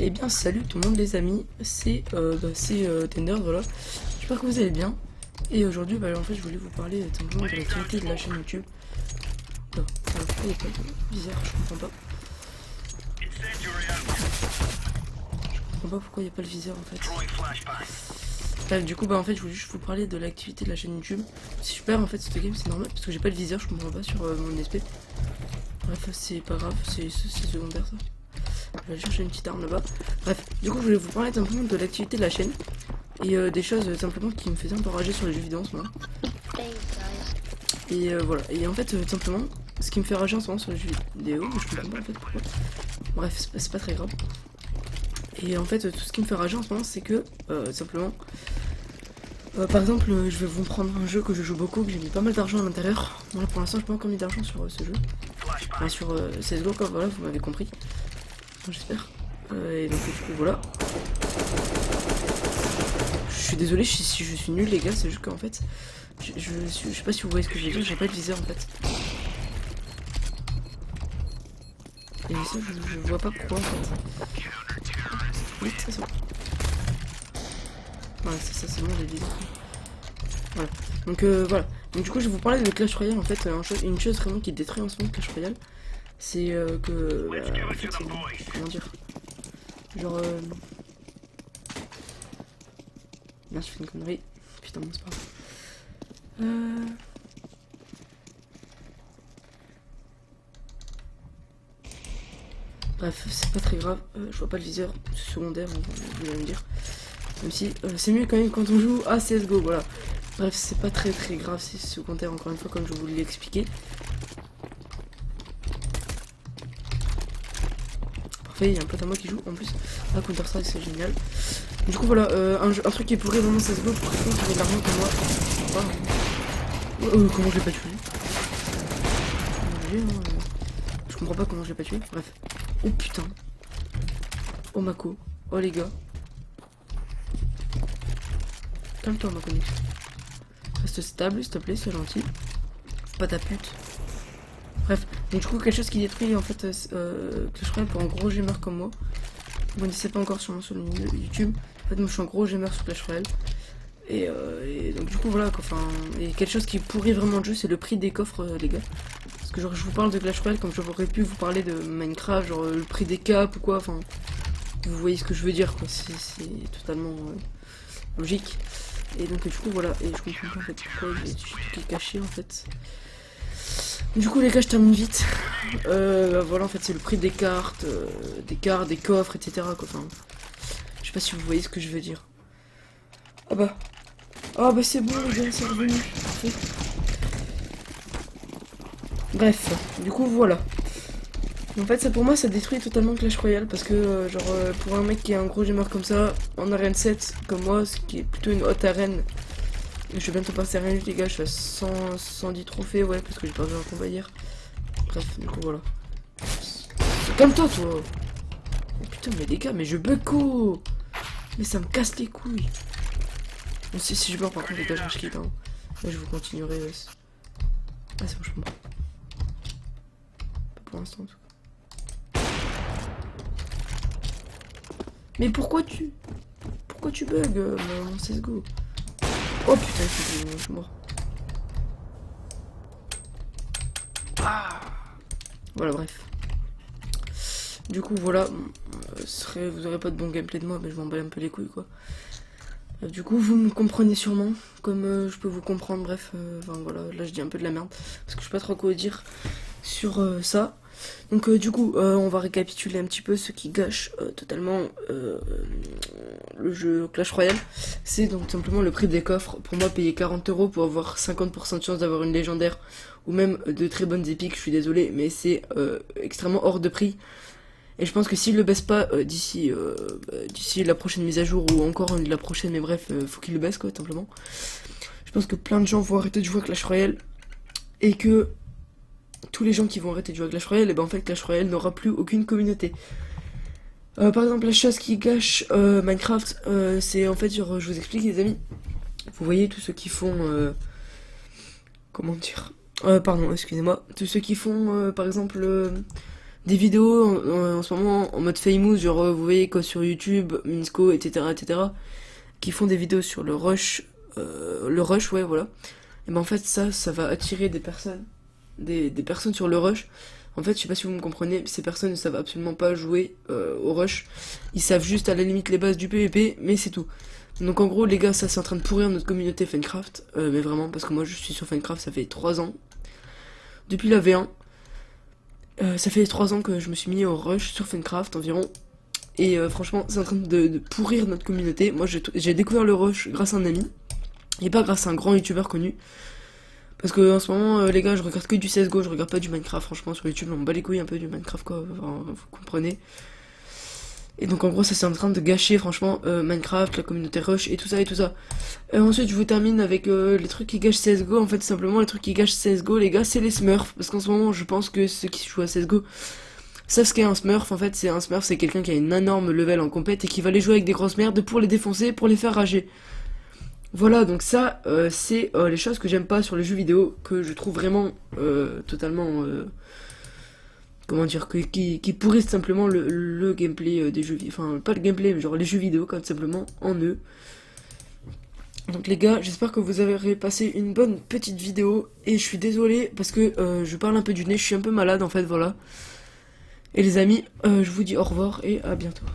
Eh bien salut tout le monde les amis, c'est Tender, voilà. J'espère que vous allez bien. Et aujourd'hui en fait je voulais vous parler simplement de l'activité de la chaîne YouTube. Oula, pourquoi il n'y a pas de viseur, je comprends pas. Je comprends pas pourquoi il n'y a pas le viseur en fait. Bref, du coup en fait je voulais juste vous parler de l'activité de la chaîne YouTube. Si je perds en fait cette game c'est normal parce que j'ai pas le viseur, je comprends pas sur mon SP. Bref c'est pas grave, c'est secondaire ça. Je vais chercher une petite arme là-bas. Bref, du coup je voulais vous parler simplement de l'activité de la chaîne. Et des choses simplement qui me faisaient un peu rager sur les jeux vidéo en ce moment. Et voilà, et en fait simplement, ce qui me fait rager en ce moment sur les jeux vidéo, je comprends pas en fait pourquoi. Bref, c'est pas très grave. Et en fait tout ce qui me fait rager en ce moment c'est que simplement, par exemple je vais vous prendre un jeu que je joue beaucoup, que j'ai mis pas mal d'argent à l'intérieur. Voilà, pour l'instant j'ai pas encore mis d'argent sur ce jeu. Enfin sur CSGO quoi, voilà, vous m'avez compris. J'espère. Et donc du coup voilà. Je suis désolé si je suis nul les gars, c'est juste qu'en fait je sais pas si vous voyez ce que je veux dire, j'ai pas de viseur en fait. Et ça je vois pas pourquoi en fait. Vite, ça c'est bon. Voilà, ça c'est bon, j'ai le viseur. Voilà. Donc voilà. Donc du coup je vais vous parler de Clash Royale en fait, une chose vraiment qui détruit en ce moment Clash Royale. C'est que en fait, comment dire, genre merde, je fais une connerie. Putain, bon, c'est pas grave. Bref, c'est pas très grave. Je vois pas le viseur, c'est secondaire, vous allez me dire. Même si c'est mieux quand même quand on joue à CSGO, voilà. Bref, c'est pas très grave, c'est secondaire encore une fois, comme je vous l'ai expliqué. Parfait, il y a un pote à moi qui joue en plus à Counter-Strike, c'est génial. Du coup, voilà, un truc qui pourrait vraiment CSGO pour quelqu'un qui avait de l'argent comme moi. Comment je l'ai pas tué? Je comprends pas comment je l'ai pas tué. Bref. Oh putain. Oh Mako. Oh les gars. Calme-toi ma connexion. Reste stable s'il te plaît, c'est gentil. Faut pas ta pute. Bref. Donc du coup quelque chose qui détruit en fait Clash Royale pour un gros gamer comme moi. Vous ne dites pas encore sûrement sur le YouTube. En fait moi je suis un gros gamer sur Clash Royale. Et donc du coup voilà quoi, enfin, et quelque chose qui pourrit vraiment le jeu c'est le prix des coffres les gars. Parce que genre je vous parle de Clash Royale comme j'aurais pu vous parler de Minecraft, genre le prix des caps ou quoi, enfin vous voyez ce que je veux dire quoi, c'est totalement logique. Et donc du coup voilà, et je comprends pas en fait pourquoi il y a tout qui est caché en fait. Du coup les gars je termine vite. Voilà en fait c'est le prix des cartes, des coffres etc quoi, enfin je sais pas si vous voyez ce que je veux dire. Ah bah c'est bon les gars, c'est revenu. Parfait. Bref, du coup voilà. En fait ça pour moi ça détruit totalement Clash Royale parce que pour un mec qui est un gros gamer comme ça, en arène 7 comme moi, ce qui est plutôt une haute arène, je vais bientôt passer à arène 8 les gars, je suis à 110 trophées, ouais, parce que j'ai perdu un combat hier. Bref, du coup voilà. Calme-toi toi. Oh putain mais les gars, mais je bug quoi. Mais ça me casse les couilles. Bon, si je meurs par contre les gars je quitte hein. Là je vous continuerai. Ah c'est bon je peux mort. Pas pour l'instant en tout cas. Mais pourquoi tu bugs mon CSGO? Oh putain je suis mort. Voilà bref. Du coup voilà, vous aurez pas de bon gameplay de moi mais je m'en bats un peu les couilles quoi. Du coup vous me comprenez sûrement, comme je peux vous comprendre, bref, enfin voilà, là je dis un peu de la merde, parce que je sais pas trop quoi dire sur ça. Donc du coup on va récapituler un petit peu ce qui gâche totalement le jeu Clash Royale. C'est donc simplement le prix des coffres. Pour moi payer 40 € pour avoir 50% de chance d'avoir une légendaire, ou même de très bonnes épiques, je suis désolé, mais c'est extrêmement hors de prix. Et je pense que s'il le baisse pas d'ici la prochaine mise à jour ou encore la prochaine, mais bref, faut qu'il le baisse quoi, tout simplement. Je pense que plein de gens vont arrêter de jouer à Clash Royale et que tous les gens qui vont arrêter de jouer à Clash Royale, et ben en fait Clash Royale n'aura plus aucune communauté. Par exemple la chose qui gâche Minecraft, c'est en fait genre, je vous explique les amis. Vous voyez tous ceux qui font comment dire, pardon excusez-moi, tous ceux qui font par exemple des vidéos en ce moment en mode famous, genre vous voyez quoi sur YouTube, Minsco, etc., qui font des vidéos sur le rush, ouais, voilà. Et ben en fait, ça va attirer des personnes, des personnes sur le rush. En fait, je sais pas si vous me comprenez, ces personnes ne savent absolument pas jouer au rush. Ils savent juste à la limite les bases du PvP, mais c'est tout. Donc en gros, les gars, ça c'est en train de pourrir notre communauté Fencraft, mais vraiment, parce que moi je suis sur Fencraft, ça fait 3 ans. Depuis la V1, ça fait 3 ans que je me suis mis au rush sur Fencraft environ. Et franchement, c'est en train de pourrir notre communauté. Moi, j'ai découvert le rush grâce à un ami, et pas grâce à un grand youtubeur connu. Parce que en ce moment, les gars, je regarde que du CSGO, je regarde pas du Minecraft, franchement, sur YouTube, on me bat les couilles un peu du Minecraft, quoi, enfin, vous comprenez. Et donc en gros, ça c'est en train de gâcher, franchement, Minecraft, la communauté rush, et tout ça, et tout ça. Ensuite, je vous termine avec les trucs qui gâchent CSGO, en fait, simplement, les trucs qui gâchent CSGO, les gars, c'est les smurfs. Parce qu'en ce moment, je pense que ceux qui jouent à CSGO savent ce qu'est un smurf. En fait, c'est un smurf, c'est quelqu'un qui a une énorme level en compète et qui va aller jouer avec des grosses merdes pour les défoncer, pour les faire rager. Voilà, donc ça, c'est les choses que j'aime pas sur les jeux vidéo, que je trouve vraiment totalement, comment dire, qui pourrissent simplement le gameplay des jeux vidéo. Enfin, pas le gameplay, mais genre les jeux vidéo, comme simplement, en eux. Donc les gars, j'espère que vous avez passé une bonne petite vidéo, et je suis désolé parce que je parle un peu du nez, je suis un peu malade en fait, voilà. Et les amis, je vous dis au revoir et à bientôt.